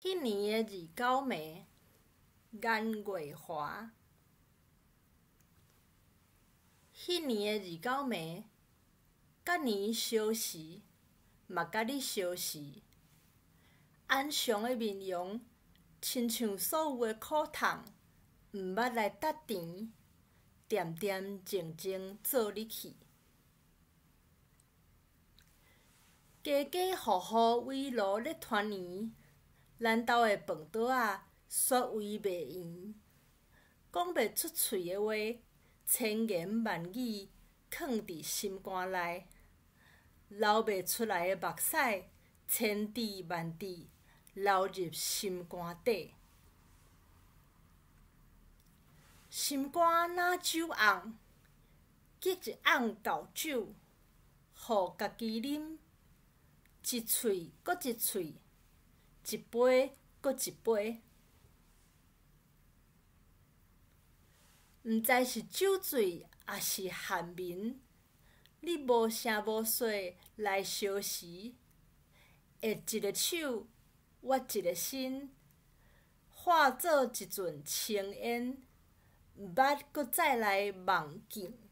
迄年的29暝，元月华。迄年的29暝，甲年相时，嘛甲你相时。安详的面容，亲像所有的苦痛，毋捌来搭甜，恬恬静静做你去。家家户户围炉咧团圆，咱兜的饭桌仔雪围袂圆。讲袂出嘴的话，千言万语藏伫心肝内。流袂出来的目屎，千滴万滴流入心肝底。心肝若酒甕，激一甕高酒，互家己啉。一喙搁一喙，一杯搁一杯。毋知是酒醉还是寒眠，你无声无息来相时，会一个手握一个身，化作一阵青烟，毋捌搁再来梦见。